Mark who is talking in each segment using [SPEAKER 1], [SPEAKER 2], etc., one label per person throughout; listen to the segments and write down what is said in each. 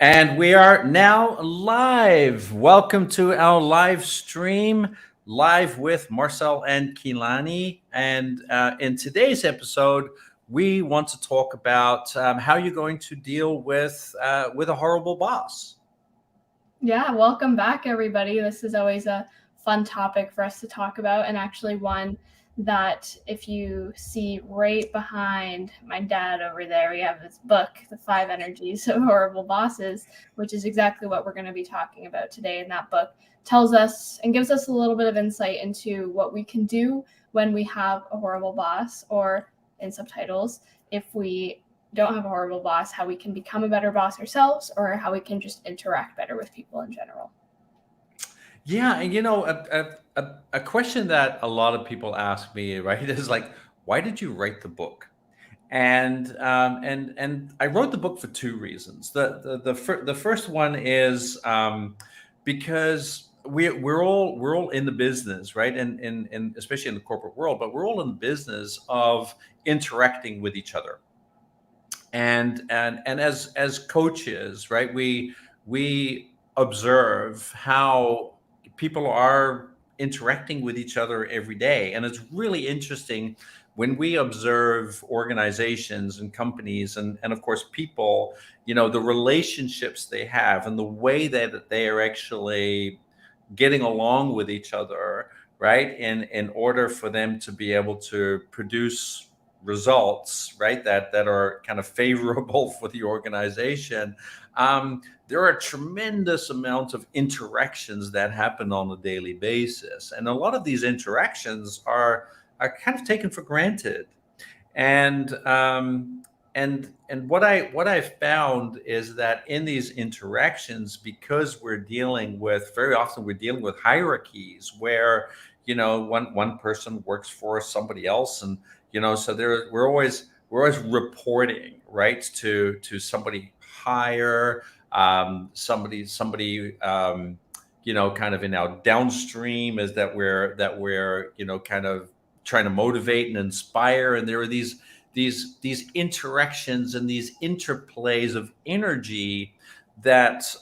[SPEAKER 1] And we are now live. Welcome to our live stream, live with Marcel and Kilani. And in today's episode, we want to talk about how you're going to deal with a horrible boss.
[SPEAKER 2] Yeah, welcome back, everybody. This is always a fun topic for us to talk about, and actually one that if you see right behind my dad over there, we have this book, The Five Energies of Horrible Bosses, which is exactly what we're going to be talking about today. And that book tells us and gives us a little bit of insight into what we can do when we have a horrible boss, or in subtitles, if we don't have a horrible boss, how we can become a better boss ourselves, or how we can just interact better with people in general.
[SPEAKER 1] Yeah, and a question that a lot of people ask me, right, is like, why did you write the book? And I wrote the book for two reasons. The first one is because we're all in the business, right? And especially in the corporate world, but we're all in the business of interacting with each other. And as coaches, right, we observe how people are interacting with each other every day, and it's really interesting when we observe organizations and companies and of course people, the relationships they have and the way that they are actually getting along with each other, right, in order for them to be able to produce results, right, that are kind of favorable for the organization. There are a tremendous amount of interactions that happen on a daily basis, and a lot of these interactions are kind of taken for granted. And what I found is that in these interactions, because very often we're dealing with hierarchies where one person works for somebody else, and so we're always reporting, right, to somebody higher, somebody kind of in our downstream, is that we're kind of trying to motivate and inspire. And there are these interactions and these interplays of energy that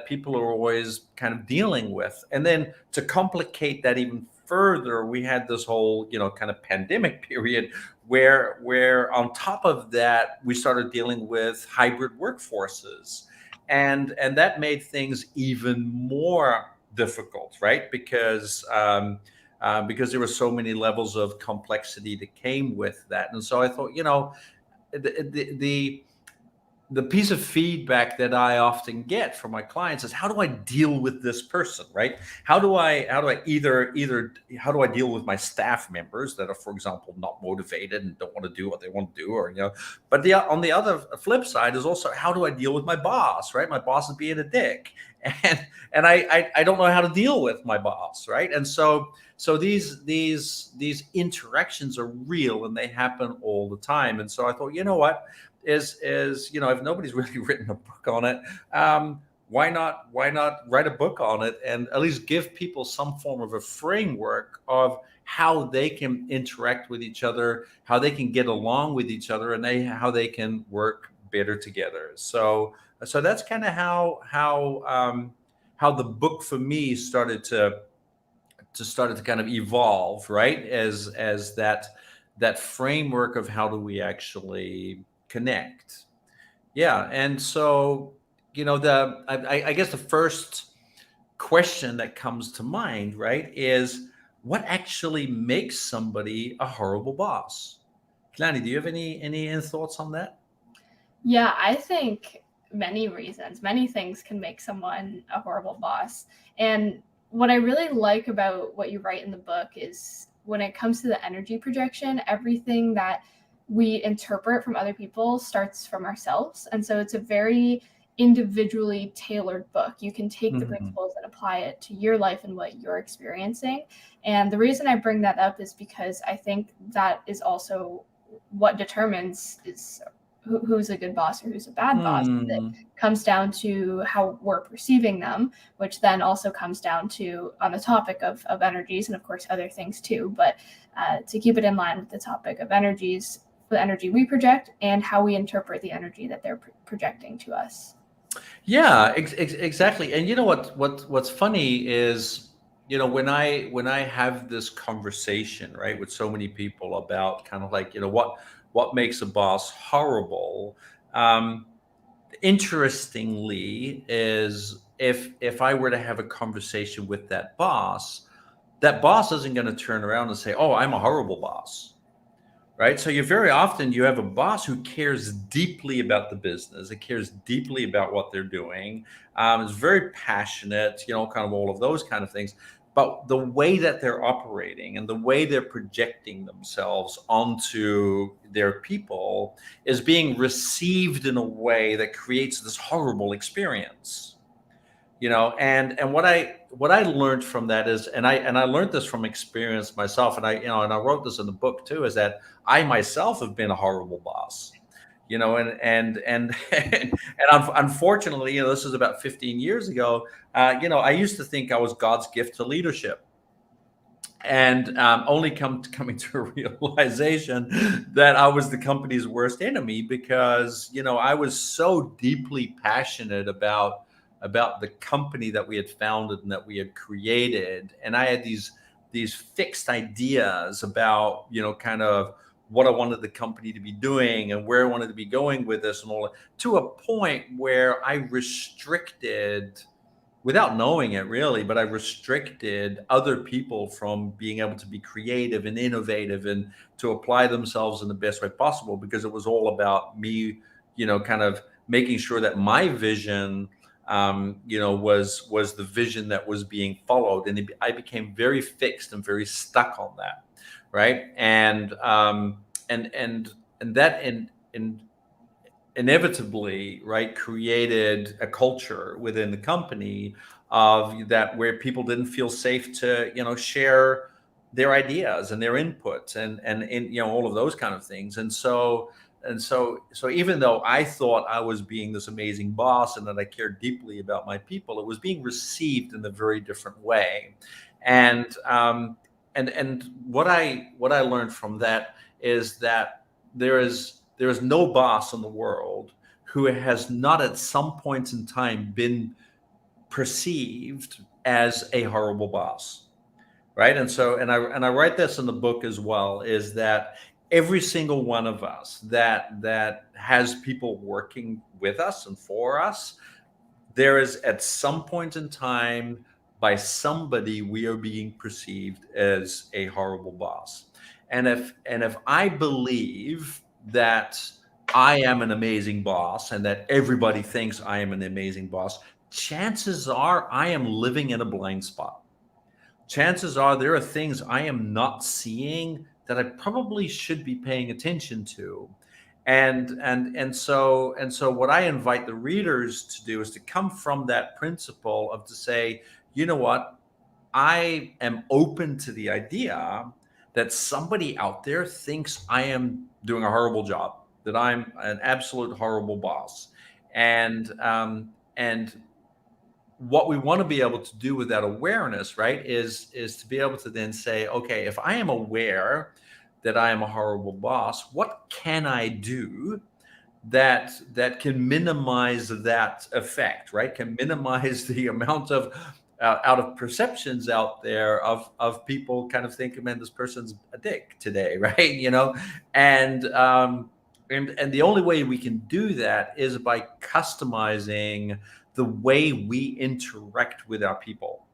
[SPEAKER 1] people are always kind of dealing with. And then to complicate that even further, we had this whole kind of pandemic period where on top of that we started dealing with hybrid workforces, and that made things even more difficult, right? Because there were so many levels of complexity that came with that. And so I thought, the the piece of feedback that I often get from my clients is, how do I deal with this person, right? How do I deal with my staff members that are, for example, not motivated and don't want to do what they want to do, or but on the other flip side is also, how do I deal with my boss, right? My boss is being a dick, and I don't know how to deal with my boss, right? And so these interactions are real and they happen all the time. And so I thought, you know what, is if nobody's really written a book on it, why not write a book on it and at least give people some form of a framework of how they can interact with each other, how they can get along with each other, and how they can work better together. So that's kind of how the book for me started to kind of evolve, right, as that framework of how do we actually connect. Yeah. And so I guess the first question that comes to mind, right, is what actually makes somebody a horrible boss? Kilani, do you have any thoughts on that?
[SPEAKER 2] Yeah, I think many reasons, many things can make someone a horrible boss. And what I really like about what you write in the book is when it comes to the energy projection, everything that we interpret from other people starts from ourselves. And so it's a very individually tailored book. You can take the
[SPEAKER 1] Mhm.
[SPEAKER 2] principles and apply it to your life and what you're experiencing. And the reason I bring that up is because I think that is also what determines is who's a good boss or who's a bad boss. It
[SPEAKER 1] Hmm.
[SPEAKER 2] comes down to how we're perceiving them, which then also comes down to on the topic of energies and of course other things too. But to keep it in line with the topic of energies, the energy we project and how we interpret the energy that they're projecting to us.
[SPEAKER 1] Yeah, exactly. And you know what's funny is, when I have this conversation, right, with so many people about kind of like, what makes a boss horrible. Um, Interestingly, is if I were to have a conversation with that boss isn't going to turn around and say, "Oh, I'm a horrible boss." Right? So you have a boss who cares deeply about the business. It cares deeply about what they're doing. Is very passionate. Kind of all of those kind of things. But the way that they're operating and the way they're projecting themselves onto their people is being received in a way that creates this horrible experience. And what I learned from that is, and I learned this from experience myself, and I wrote this in the book too, is that I myself have been a horrible boss. And unfortunately, this is about 15 years ago. I used to think I was God's gift to leadership, and only coming to a realization that I was the company's worst enemy, because I was so deeply passionate about the company that we had founded and that we had created, and I had these fixed ideas about kind of what I wanted the company to be doing and where I wanted to be going with this and all that, to a point where I restricted, without knowing it really, but I restricted other people from being able to be creative and innovative and to apply themselves in the best way possible, because it was all about me, kind of making sure that my vision, was the vision that was being followed, and I became very fixed and very stuck on that, right? And that inevitably, right, created a culture within the company of that, where people didn't feel safe to share their ideas and their inputs and all of those kind of things. And so even though I thought I was being this amazing boss and that I cared deeply about my people, it was being received in a very different way. And um and and what I learned from that is that there is no boss in the world who has not at some point in time been perceived as a horrible boss, right? And I write this in the book as well, is that every single one of us that has people working with us and for us, there is at some point in time, by somebody, we are being perceived as a horrible boss. And if I believe that I am an amazing boss and that everybody thinks I am an amazing boss, chances are I am living in a blind spot. Chances are there are things I am not seeing that I probably should be paying attention to. And so what I invite the readers to do is to come from that principle of to say, you know what, I am open to the idea that somebody out there thinks I am doing a horrible job, that I'm an absolute horrible boss. And what we want to be able to do with that awareness, right, is to be able to then say, okay, if I am aware that I am a horrible boss, what can I do that can minimize that effect, right? Can minimize the amount of out of perceptions out there of people kind of thinking, man, this person's a dick today, right? And the only way we can do that is by customizing the way we interact with our people.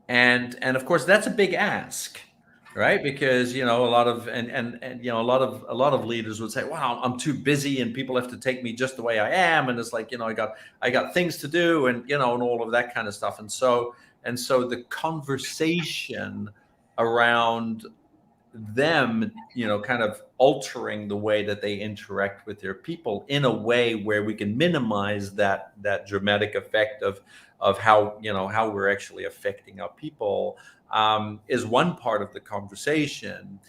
[SPEAKER 1] And of course that's a big ask, right? Because a lot of and a lot of leaders would say, wow, I'm too busy and people have to take me just the way I am, and it's like, I got things to do, and all of that kind of stuff. And so the conversation around them, kind of altering the way that they interact with their people in a way where we can minimize that dramatic effect of how we're actually affecting our people, is one part of the conversation.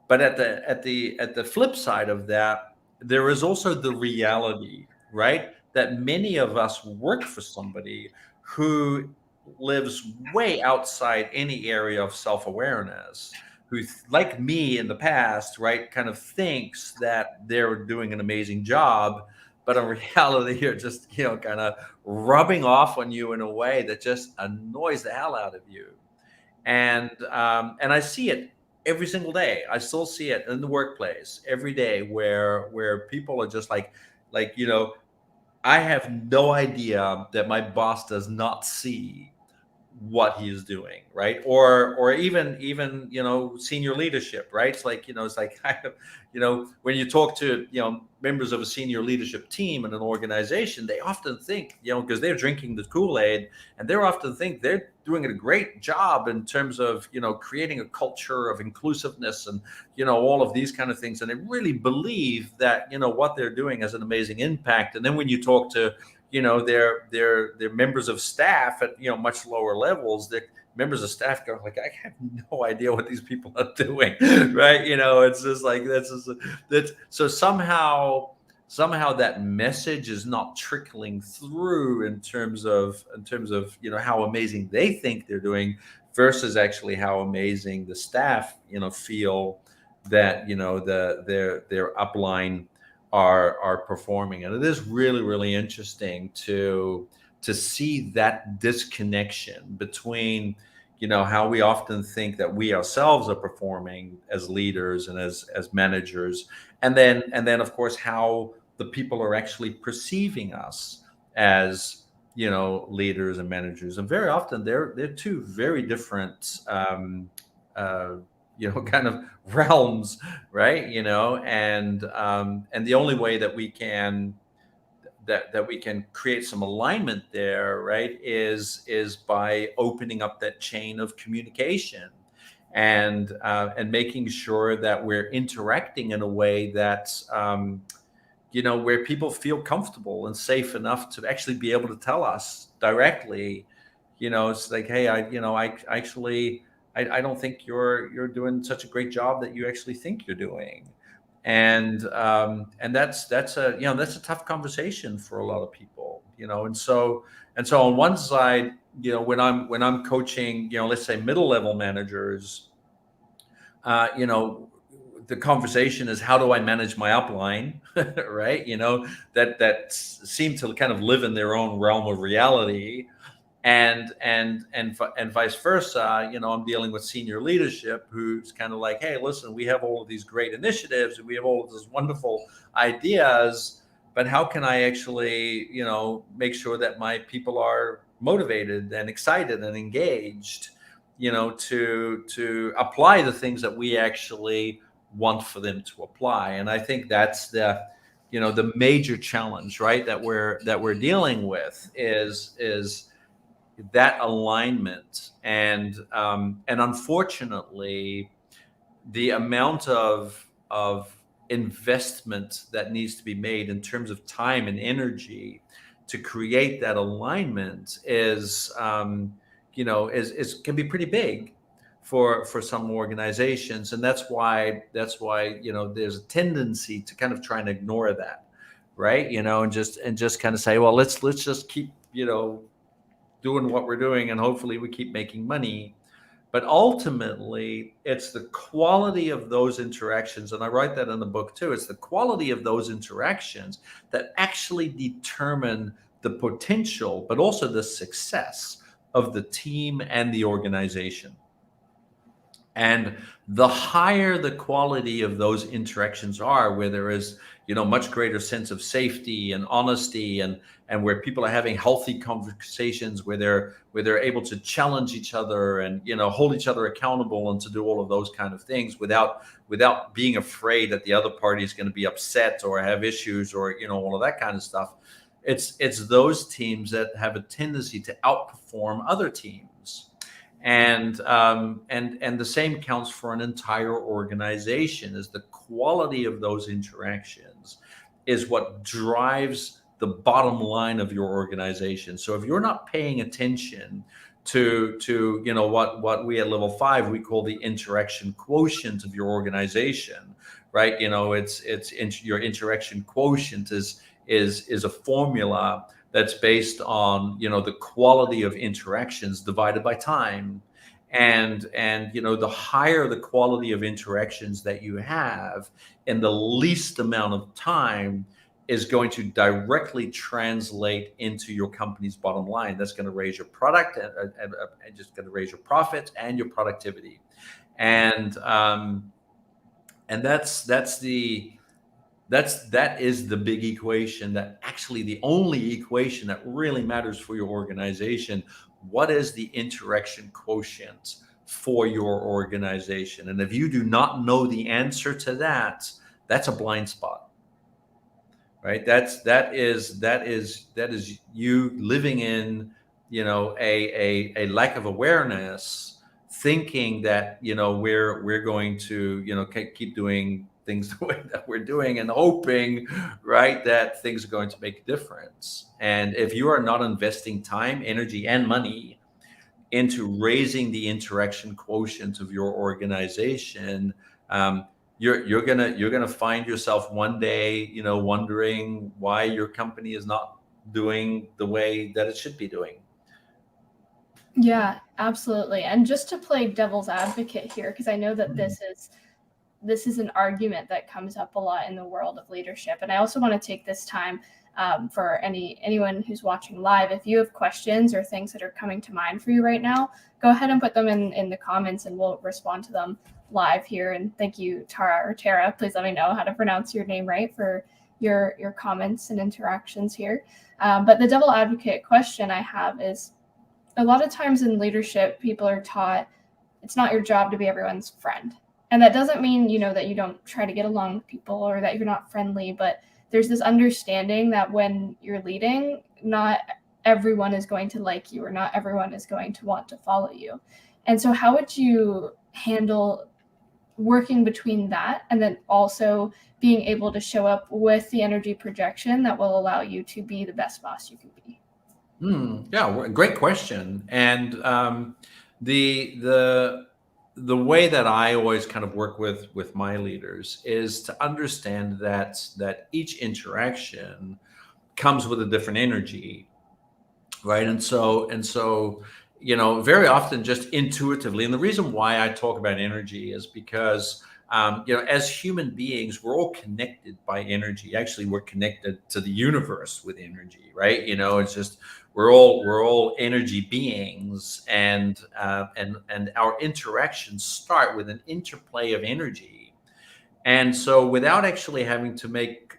[SPEAKER 1] But at the flip side of that, there is also the reality, right, that many of us work for somebody who lives way outside any area of self-awareness, who, like me in the past, right, kind of thinks that they're doing an amazing job, but in reality, you're just, kind of rubbing off on you in a way that just annoys the hell out of you. And I see it every single day. I still see it in the workplace every day, where people are just like I have no idea that my boss does not see what he is doing, right? Or even senior leadership, right? It's like, it's like I have, when you talk to members of a senior leadership team in an organization, they often think, because they're drinking the Kool-Aid, and they often think they're doing a great job in terms of creating a culture of inclusiveness and all of these kind of things, and they really believe that what they're doing has an amazing impact. And then when you talk to they're members of staff at much lower levels. They're members of staff go like, I have no idea what these people are doing, right? It's just like that's so somehow that message is not trickling through in terms of how amazing they think they're doing versus actually how amazing the staff feel that their upline are performing. And it is really, really interesting to see that disconnection between how we often think that we ourselves are performing as leaders and as managers, and then of course how the people are actually perceiving us as leaders and managers. And very often they're two very different uh, kind of realms, right? And the only way that we can create some alignment there, right, is by opening up that chain of communication, and making sure that we're interacting in a way that's where people feel comfortable and safe enough to actually be able to tell us directly. It's like, hey, I actually, I don't think you're doing such a great job that you actually think you're doing. And that's a tough conversation for a lot of people. And so on one side, when I'm coaching, let's say middle level managers, uh, you know, the conversation is, how do I manage my upline, right? That seem to kind of live in their own realm of reality, and vice versa. I'm dealing with senior leadership who's kind of like, hey, listen, we have all of these great initiatives and we have all of these wonderful ideas, but how can I actually make sure that my people are motivated and excited and engaged to apply the things that we actually want for them to apply. And I think that's the major challenge, right, that we're dealing with is that alignment. And unfortunately, the amount of investment that needs to be made in terms of time and energy to create that alignment is can be pretty big for some organizations. And that's why there's a tendency to kind of try and ignore that, right? And just kind of say, well, let's just keep doing what we're doing, and hopefully we keep making money. But ultimately, it's the quality of those interactions, and I write that in the book too. It's the quality of those interactions that actually determine the potential, but also the success of the team and the organization. And the higher the quality of those interactions are, where there is much greater sense of safety and honesty, and where people are having healthy conversations, where they're able to challenge each other and hold each other accountable, and to do all of those kind of things without being afraid that the other party is going to be upset or have issues, or all of that kind of stuff. It's those teams that have a tendency to outperform other teams. And the same counts for an entire organization. Is the quality of those interactions is what drives the bottom line of your organization. So if you're not paying attention to what we at level 5 we call the interaction quotient of your organization, right? Your interaction quotient is a formula that's based on the quality of interactions divided by time. And the higher the quality of interactions that you have in the least amount of time, is going to directly translate into your company's bottom line. That's going to raise your product and just going to raise your profits and your productivity. And that is the big equation, that actually the only equation that really matters for your organization. What is the interaction quotient for your organization? And if you do not know the answer to that, that's a blind spot, right? That is you living in, a lack of awareness, thinking that, we're going to, keep doing things the way that we're doing, and hoping, right, that things are going to make a difference. And if you are not investing time, energy, and money into raising the interaction quotient of your organization, you're gonna find yourself one day, wondering why your company is not doing the way that it should be doing.
[SPEAKER 2] Yeah, absolutely. And just to play devil's advocate here, because I know that
[SPEAKER 1] Mm.
[SPEAKER 2] this is an argument that comes up a lot in the world of leadership. And I also want to take this time for anyone who's watching live. If you have questions or things that are coming to mind for you right now, go ahead and put them in the comments, and we'll respond to them live here. And thank you, Tara or Tara. Please let me know how to pronounce your name right for your comments and interactions here. But the devil advocate question I have is, a lot of times in leadership, people are taught it's not your job to be everyone's friend. And that doesn't mean, that you don't try to get along with people or that you're not friendly, but there's this understanding that when you're leading, not everyone is going to like you, or not everyone is going to want to follow you. And so how would you handle working between that and then also being able to show up with the energy projection that will allow you to be the best boss you can be?
[SPEAKER 1] Yeah, great question. And the way that I always kind of work with my leaders is to understand that each interaction comes with a different energy, right? And so very often, just intuitively. And the reason why I talk about energy is because as human beings, we're all connected by energy. Actually, we're connected to the universe with energy, right? It's just we're all energy beings, and our interactions start with an interplay of energy. And so, without actually having to make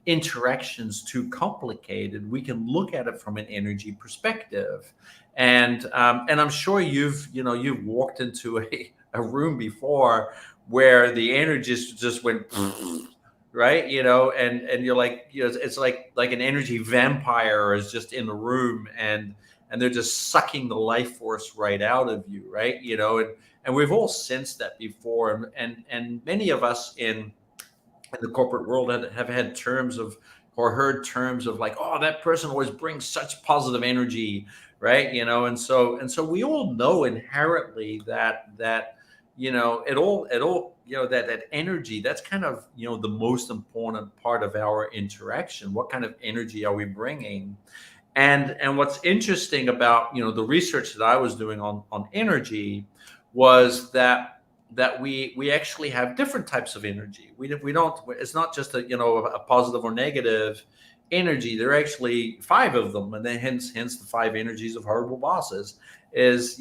[SPEAKER 1] interactions too complicated, we can look at it from an energy perspective. And I'm sure you've walked into a room before where the energy just went right, and you're like, it's like an energy vampire is just in the room, and they're just sucking the life force right out of you, right? And we've all sensed that before, and many of us in the corporate world have had terms of, or heard terms of, like, oh, that person always brings such positive energy, right? And so we all know inherently that it all that energy, that's kind of the most important part of our interaction. What kind of energy are we bringing? And what's interesting about the research that I was doing on energy was that we actually have different types of energy. We don't, it's not just a positive or negative energy. There are actually five of them, and then hence the five energies of horrible bosses. Is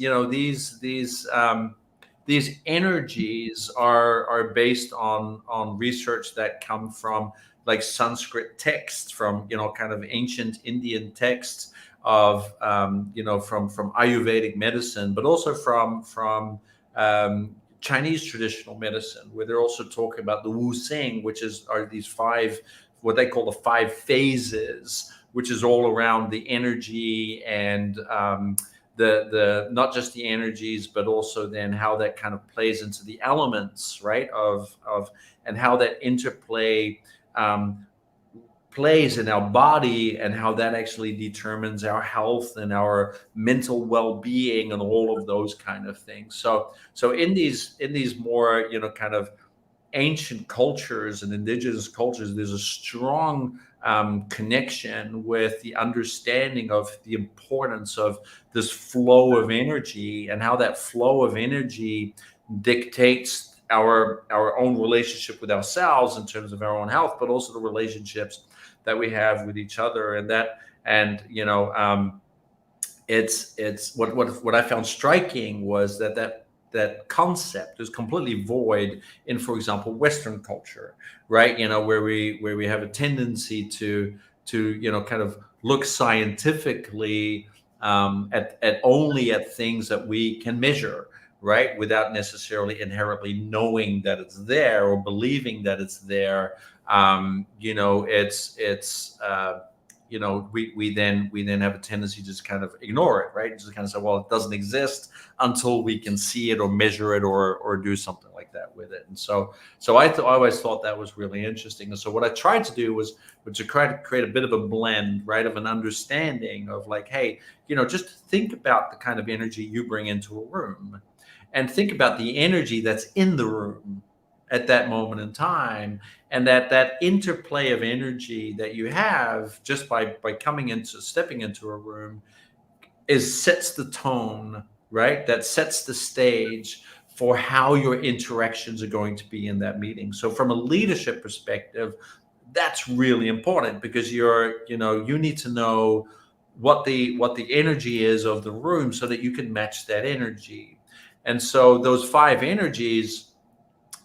[SPEAKER 1] these energies are based on research that come from, like, Sanskrit texts, from kind of ancient Indian texts of from Ayurvedic medicine, but also from Chinese traditional medicine, where they're also talking about the Wu Sing, which are these five, what they call the five phases, which is all around the energy, and the not just the energies, but also then how that kind of plays into the elements, right? Of and how that interplay um, plays in our body, and how that actually determines our health and our mental well-being and all of those kind of things. So in these more kind of ancient cultures and indigenous cultures, there's a strong connection with the understanding of the importance of this flow of energy, and how that flow of energy dictates our own relationship with ourselves in terms of our own health, but also the relationships that we have with each other. It's what I found striking was that concept is completely void in, for example, Western culture, right? Where we have a tendency to kind of look scientifically at only at things that we can measure, right, without necessarily inherently knowing that it's there or believing that it's there. We then have a tendency to just kind of ignore it, right? Just kind of say, well, it doesn't exist until we can see it or measure it or do something like that with it. And so I always thought that was really interesting. And so what I tried to do was to try to create a bit of a blend, right, of an understanding of like, hey, just think about the kind of energy you bring into a room, and think about the energy that's in the room at that moment in time, and that interplay of energy that you have just by stepping into a room sets the tone, right? That sets the stage for how your interactions are going to be in that meeting. So from a leadership perspective, that's really important, because you need to know what the energy is of the room so that you can match that energy. And so those five energies,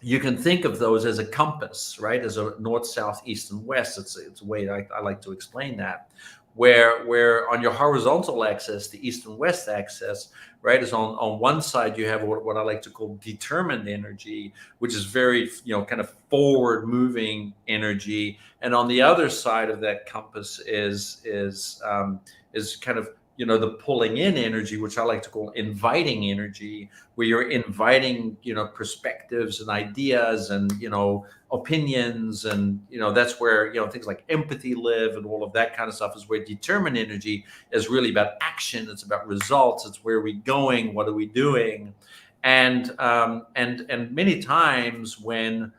[SPEAKER 1] you can think of those as a compass, right? As a north, south, east, and west. It's a way I like to explain that. Where on your horizontal axis, the east and west axis, right, is on one side you have what I like to call determined energy, which is very kind of forward moving energy, and on the other side of that compass is kind of the pulling in energy, which I like to call inviting energy, where you're inviting perspectives and ideas and opinions, and that's where things like empathy live, and all of that kind of stuff is where determined energy is really about action. It's about results. It's where are we going, what are we doing. And many times when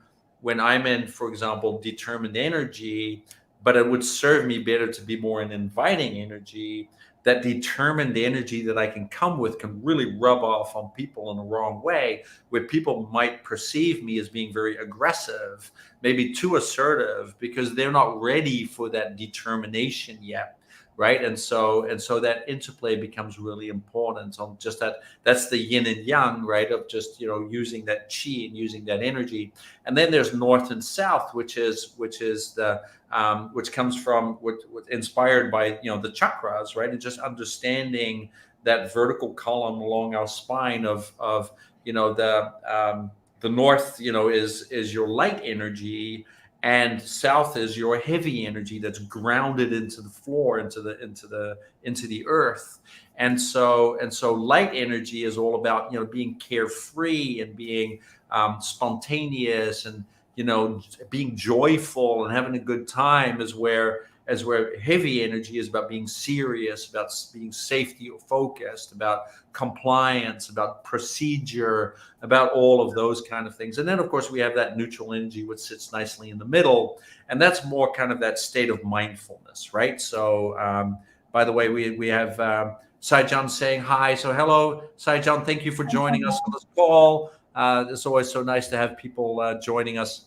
[SPEAKER 1] I'm in, for example, determined energy, but it would serve me better to be more in inviting energy, that determined energy that I can come with can really rub off on people in the wrong way, where people might perceive me as being very aggressive, maybe too assertive, because they're not ready for that determination yet, right? And so that interplay becomes really important. So just that's the yin and yang, right, of just using that chi and using that energy. And then there's north and south, which comes from what inspired by the chakras, right, and just understanding that vertical column along our spine of the north is your light energy, and south is your heavy energy that's grounded into the floor, into the earth. And so light energy is all about being carefree and being spontaneous, and being joyful and having a good time, is where heavy energy is about being serious, about being safety focused, about compliance, about procedure, about all of those kind of things. And then of course we have that neutral energy, which sits nicely in the middle, and that's more kind of that state of mindfulness, right? So by the way, we have Saijan saying hi. So hello, Saijan, thank you for joining us on this call. It's always so nice to have people joining us.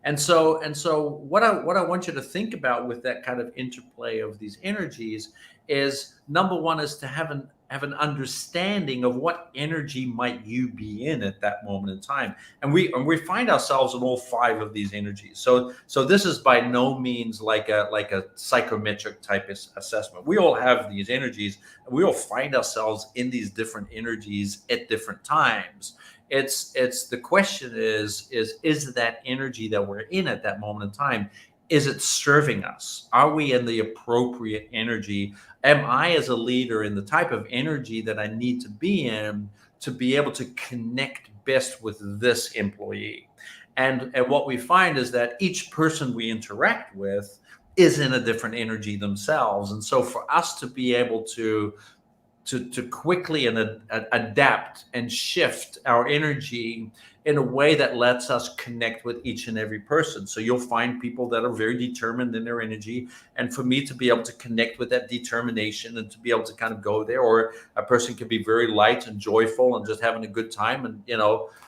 [SPEAKER 1] And so what I want you to think about with that kind of interplay of these energies is, number one, is to have an understanding of what energy might you be in at that moment in time. And we find ourselves in all five of these energies. So this is by no means like a psychometric type assessment. We all have these energies, and we all find ourselves in these different energies at different times. It's the question is that energy that we're in at that moment in time, is it serving us? Are we in the appropriate energy? Am I, as a leader, in the type of energy that I need to be in to be able to connect best with this employee? And what we find is that each person we interact with is in a different energy themselves. And so for us to be able to to quickly and adapt and shift our energy in a way that lets us connect with each and every person. So you'll find people that are very determined in their energy, and for me to be able to connect with that determination and to be able to kind of go there, or a person can be very light and joyful and just having a good time, and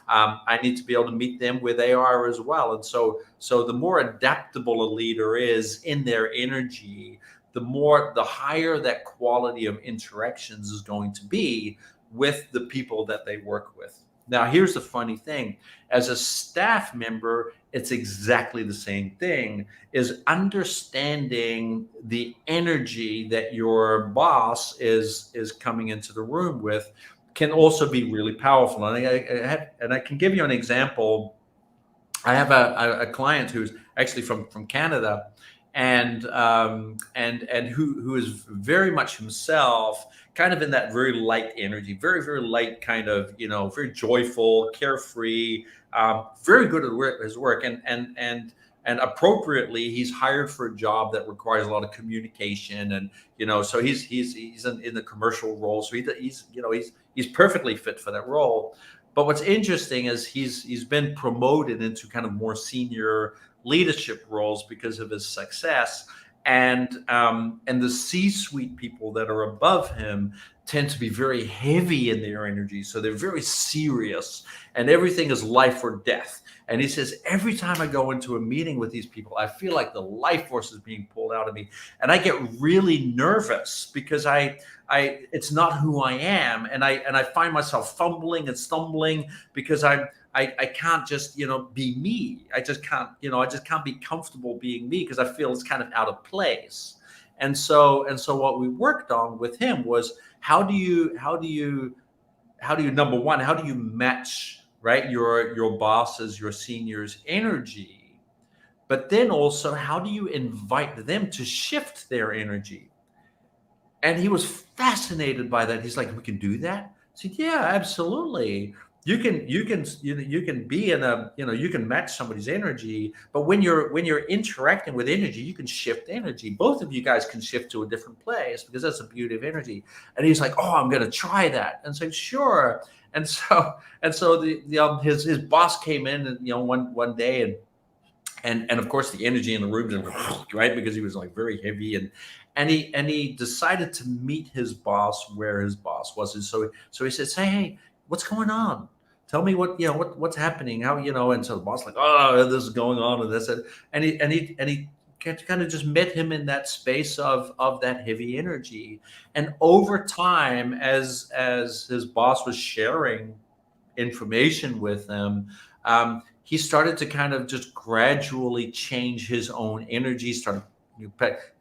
[SPEAKER 1] I need to be able to meet them where they are as well. And so the more adaptable a leader is in their energy, the higher that quality of interactions is going to be with the people that they work with. Now, here's the funny thing. As a staff member, it's exactly the same thing, is understanding the energy that your boss is coming into the room with can also be really powerful. And I can give you an example. I have a client who's actually from Canada, and who is very much himself, kind of in that very light energy, very light kind of, very joyful, carefree, very good at his work, and appropriately he's hired for a job that requires a lot of communication, and so he's in the commercial role, so he's perfectly fit for that role. But what's interesting is he's been promoted into kind of more senior leadership roles because of his success, and the C-suite people that are above him tend to be very heavy in their energy, so they're very serious, and everything is life or death. And he says, every time I go into a meeting with these people, I feel like the life force is being pulled out of me, and I get really nervous because it's not who I am, and I find myself fumbling and stumbling because I can't just be me. I just can't be comfortable being me because I feel it's kind of out of place. And so what we worked on with him was, how do you number one, how do you match, right, your bosses, your seniors energy, but then also how do you invite them to shift their energy? And he was fascinated by that. He's like, we can do that. I said, yeah, absolutely. You can be in a, you can match somebody's energy, but when you're interacting with energy, you can shift energy. Both of you guys can shift to a different place, because that's the beauty of energy. And he's like, oh, I'm going to try that. And so, sure. And so his boss came in, and one day, and of course the energy in the room just right, because he was like very heavy, and he decided to meet his boss where his boss was. And so he says, hey, what's going on? Tell me what's happening, how. And so the boss like, oh, this is going on, and this, and he kind of just met him in that space of that heavy energy. And over time, as his boss was sharing information with him, he started to kind of just gradually change his own energy, started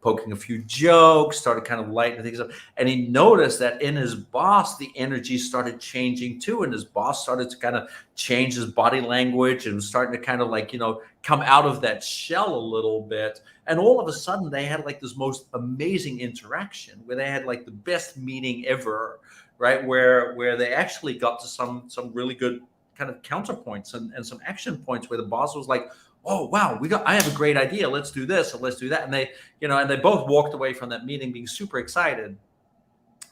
[SPEAKER 1] poking a few jokes, started kind of lightening things up. And he noticed that in his boss, the energy started changing too. And his boss started to kind of change his body language and was starting to kind of like, come out of that shell a little bit. And all of a sudden they had like this most amazing interaction where they had like the best meeting ever, right? Where they actually got to some really good kind of counterpoints and some action points where the boss was like, oh wow, I have a great idea, let's do this and let's do that. And they both walked away from that meeting being super excited,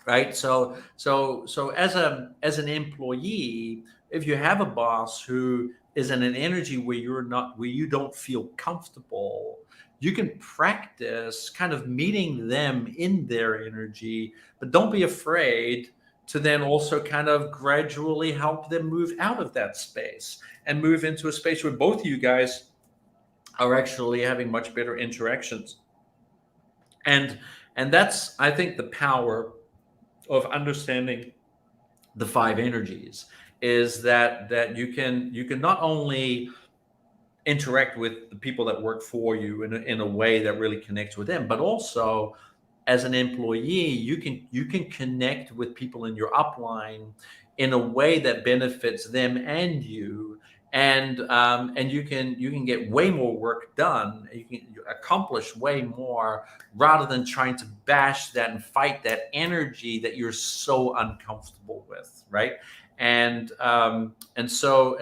[SPEAKER 1] right? So as an employee, if you have a boss who is in an energy where you don't feel comfortable, you can practice kind of meeting them in their energy, but don't be afraid to then also kind of gradually help them move out of that space and move into a space where both of you guys are actually having much better interactions. And that's, I think, the power of understanding the five energies, is that you can not only interact with the people that work for you in a way that really connects with them, but also as an employee, you can connect with people in your upline in a way that benefits them and you, and you can get way more work done. You can accomplish way more rather than trying to bash that and fight that energy that you're so uncomfortable with, right? And so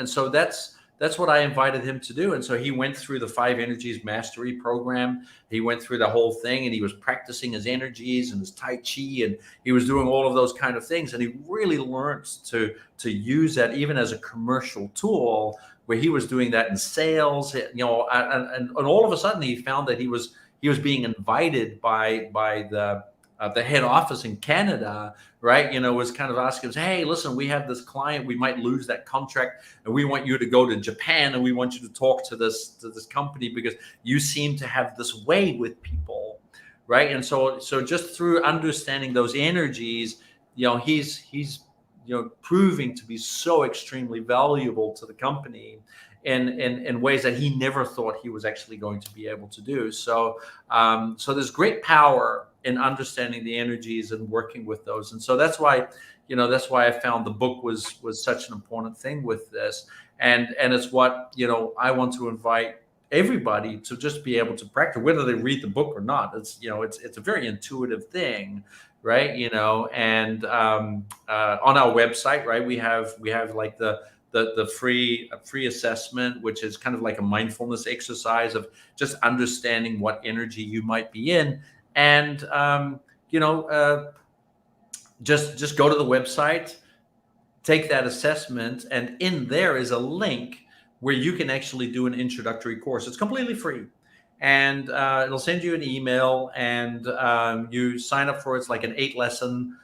[SPEAKER 1] that's what I invited him to do. And so he went through the 5 energies mastery program. He went through the whole thing, and he was practicing his energies and his Tai Chi, and he was doing all of those kind of things. And he really learned to use that even as a commercial tool, where he was doing that in sales, and all of a sudden he found that he was being invited by the head office in Canada, right? Was kind of asking us, hey, listen, we have this client, we might lose that contract, and we want you to go to Japan, and we want you to talk to this company because you seem to have this way with people, right? And so just through understanding those energies, he's proving to be so extremely valuable to the company in ways that he never thought he was actually going to be able to do. So there's great power in understanding the energies and working with those. And so that's why I found the book was such an important thing with this. And it's what, I want to invite everybody to just be able to practice, whether they read the book or not. It's a very intuitive thing, right? And on our website, right, we have like the free assessment, which is kind of like a mindfulness exercise of just understanding what energy you might be in. And just go to the website, take that assessment, and in there is a link where you can actually do an introductory course. It's completely free, and it'll send you an email, and you sign up for it. It's like an 8-lesson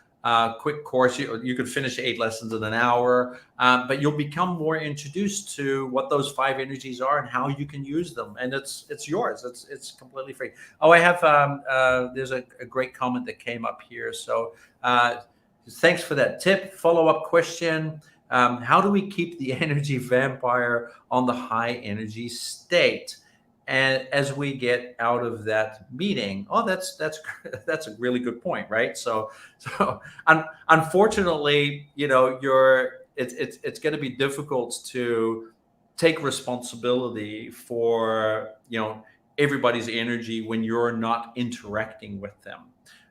[SPEAKER 1] quick course. You could finish 8 lessons in an hour, but you'll become more introduced to what those 5 energies are and how you can use them. And it's yours. It's completely free. Oh, I have there's a great comment that came up here. So thanks for that tip. Follow-up question. How do we keep the energy vampire on the high energy state, and as we get out of that meeting? Oh, that's a really good point, right? So unfortunately, it's going to be difficult to take responsibility for everybody's energy when you're not interacting with them,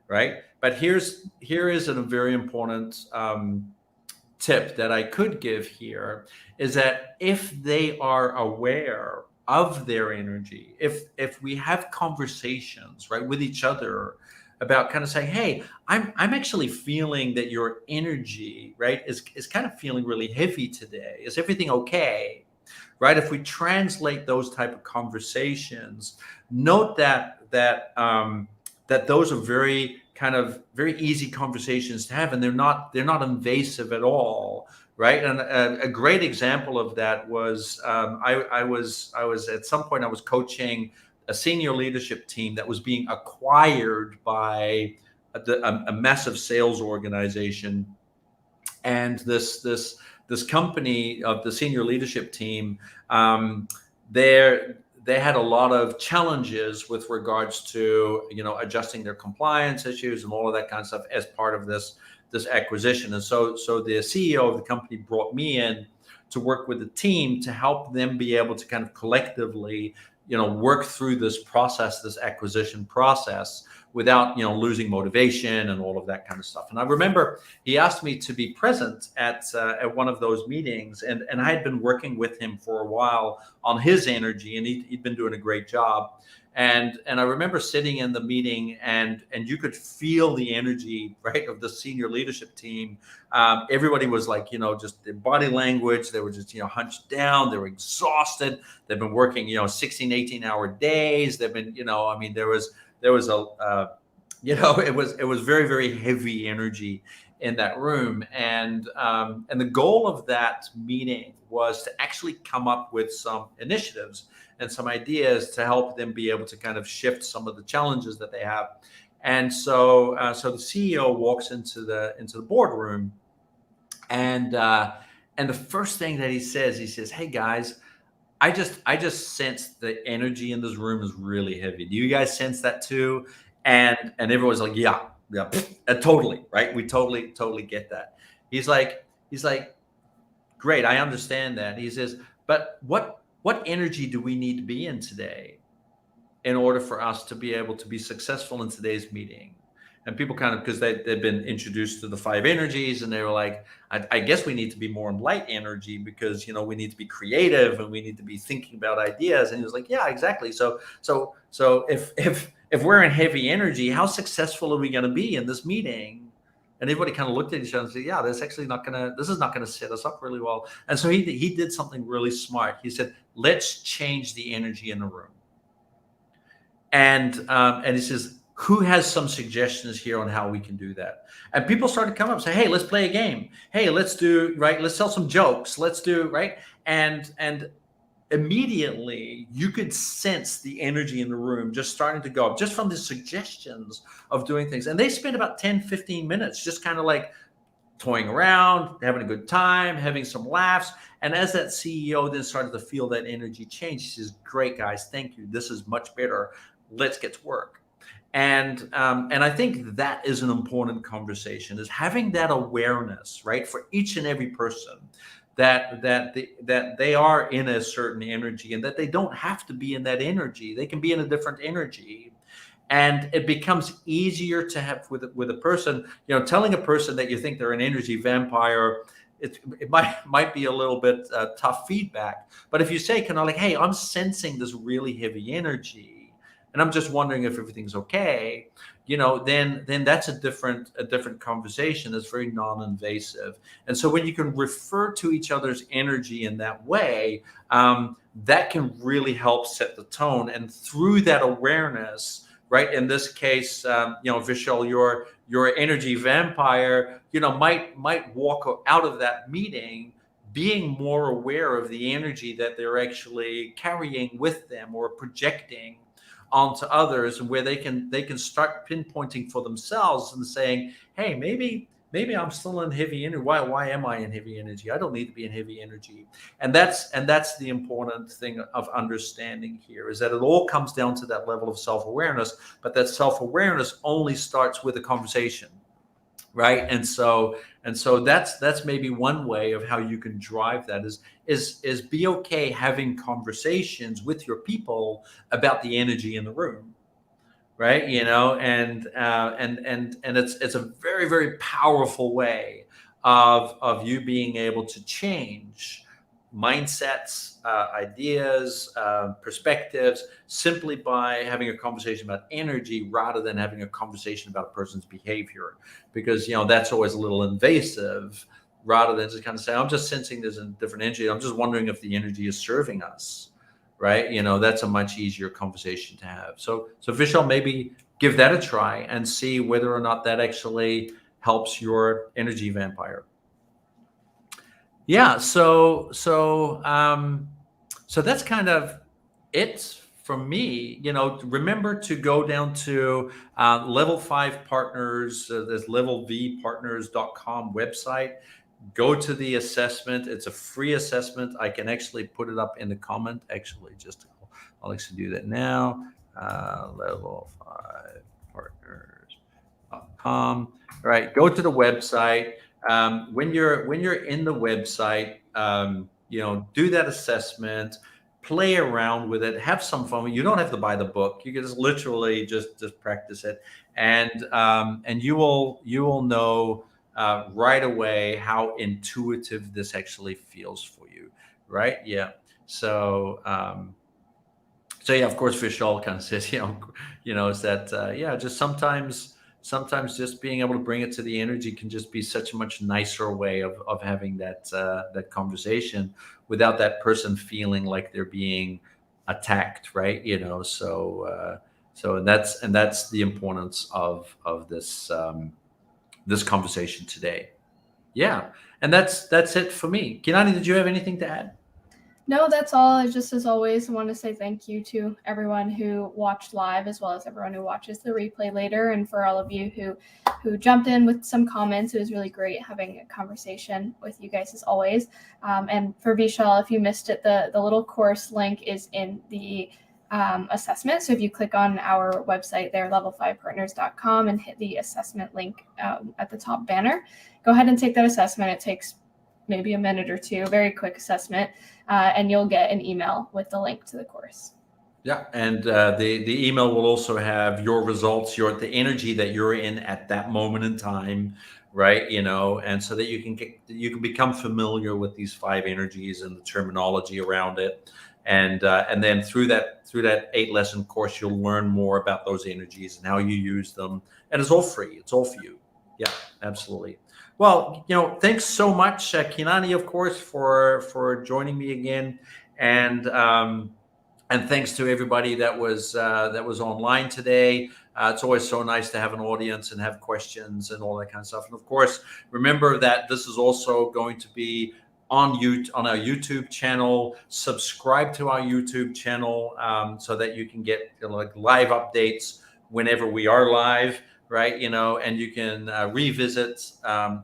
[SPEAKER 1] right? But here is a very important tip that I could give here, is that if they are aware of their energy, if we have conversations, right, with each other about kind of saying, hey, I'm actually feeling that your energy, right, is kind of feeling really heavy today. Is everything okay? Right? If we translate those type of conversations, note that those are very easy conversations to have, and they're not invasive at all, right? And a great example of that was I was at some point I was coaching a senior leadership team that was being acquired by a massive sales organization, and this company of the senior leadership team, they had a lot of challenges with regards to adjusting their compliance issues and all of that kind of stuff as part of this acquisition. And so the CEO of the company brought me in to work with the team to help them be able to kind of collectively work through this acquisition process, without losing motivation and all of that kind of stuff. And I remember he asked me to be present at one of those meetings, and I had been working with him for a while on his energy, and he'd been doing a great job. And I remember sitting in the meeting, and you could feel the energy, right, of the senior leadership team. Everybody was like, just their body language. They were just, hunched down. They were exhausted. They've been working, 16, 18-hour days. They've been, there was a, it was very, very heavy energy in that room. And the goal of that meeting was to actually come up with some initiatives and some ideas to help them be able to kind of shift some of the challenges that they have. And so the CEO walks into the boardroom, and the first thing that he says, "Hey guys, I just sense the energy in this room is really heavy. Do you guys sense that too?" And everyone's like, yeah, totally, right? We totally get that. He's like, great, I understand that. He says, but what energy do we need to be in today in order for us to be able to be successful in today's meeting? And people kind of, because they'd been introduced to the five energies, and they were like, I guess we need to be more in light energy because, we need to be creative and we need to be thinking about ideas. And he was like, yeah, exactly. So if we're in heavy energy, how successful are we going to be in this meeting? And everybody kind of looked at each other and said, yeah, this is not going to set us up really well. And so he did something really smart. He said, let's change the energy in the room. And he says, who has some suggestions here on how we can do that? And people started to come up and say, hey, let's play a game. Hey, let's tell some jokes. Let's do, right? And immediately you could sense the energy in the room just starting to go up just from the suggestions of doing things. And they spent about 10, 15 minutes just kind of like toying around, having a good time, having some laughs. And as that CEO then started to feel that energy change, he says, great, guys, thank you. This is much better. Let's get to work. And I think that is an important conversation, is having that awareness, right, for each and every person that they are in a certain energy, and that they don't have to be in that energy. They can be in a different energy. And it becomes easier to have with a person, telling a person that you think they're an energy vampire. It might be a little bit tough feedback. But if you say kind of like, hey, I'm sensing this really heavy energy, and I'm just wondering if everything's okay, then that's a different conversation that's very non-invasive. And so when you can refer to each other's energy in that way, that can really help set the tone. And through that awareness, right, in this case, Vishal, your energy vampire, might walk out of that meeting being more aware of the energy that they're actually carrying with them or projecting onto others, and where they can start pinpointing for themselves and saying, hey, maybe I'm still in heavy energy. Why am I in heavy energy? I don't need to be in heavy energy. And that's the important thing of understanding here, is that it all comes down to that level of self-awareness, but that self-awareness only starts with a conversation. Right. And so that's maybe one way of how you can drive that is be okay having conversations with your people about the energy in the room. Right. And it's a very, very powerful way of you being able to change mindsets, ideas, perspectives, simply by having a conversation about energy rather than having a conversation about a person's behavior, because that's always a little invasive, rather than just kind of say, I'm just sensing there's a different energy, I'm just wondering if the energy is serving us, right? That's a much easier conversation to have. So Vishal, maybe give that a try and see whether or not that actually helps your energy vampire. Yeah, so that's kind of it from me. Remember to go down to Level 5 Partners, this levelvpartners.com website. Go to the assessment. It's a free assessment. I can actually put it up in the comment. Actually, I'll actually do that now. Level5partners.com. All right, go to the website. When you're in the website, do that assessment, play around with it, have some fun. You don't have to buy the book. You can just literally just practice it, and you will know right away how intuitive this actually feels for you, right? Yeah. So yeah, of course, Vishal kind of says, is that just sometimes just being able to bring it to the energy can just be such a much nicer way of having that conversation without that person feeling like they're being attacked, right? So that's the importance of this this conversation today. Yeah, and that's it for me. Kilani, did you have anything to add?
[SPEAKER 2] No, that's all. I just, as always, want to say thank you to everyone who watched live, as well as everyone who watches the replay later, and for all of you who jumped in with some comments. It was really great having a conversation with you guys, as always. And for Vishal, if you missed it, the little course link is in the assessment. So if you click on our website there, level5partners.com, and hit the assessment link at the top banner, go ahead and take that assessment. It takes maybe a minute or two, very quick assessment, and you'll get an email with the link to the course.
[SPEAKER 1] Yeah, and the email will also have your results, the energy that you're in at that moment in time, right? And so that you can become familiar with these five energies and the terminology around it, and then through that 8 lesson course, you'll learn more about those energies and how you use them, and it's all free. It's all for you. Yeah, absolutely. Well, thanks so much, Kilani, of course, for joining me again, and. And thanks to everybody that was online today. It's always so nice to have an audience and have questions and all that kind of stuff. And of course, remember that this is also going to be on our YouTube channel. Subscribe to our YouTube channel, so that you can get like live updates whenever we are live, right? And you can revisit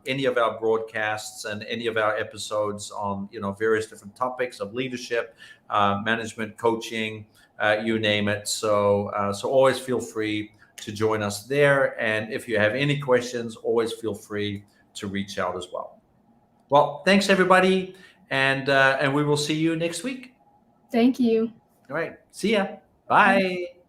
[SPEAKER 1] any of our broadcasts and any of our episodes on various different topics of leadership, management, coaching, you name it. So always feel free to join us there. And if you have any questions, always feel free to reach out as well. Well, thanks everybody, and we will see you next week.
[SPEAKER 2] Thank you.
[SPEAKER 1] All right, see ya. Bye.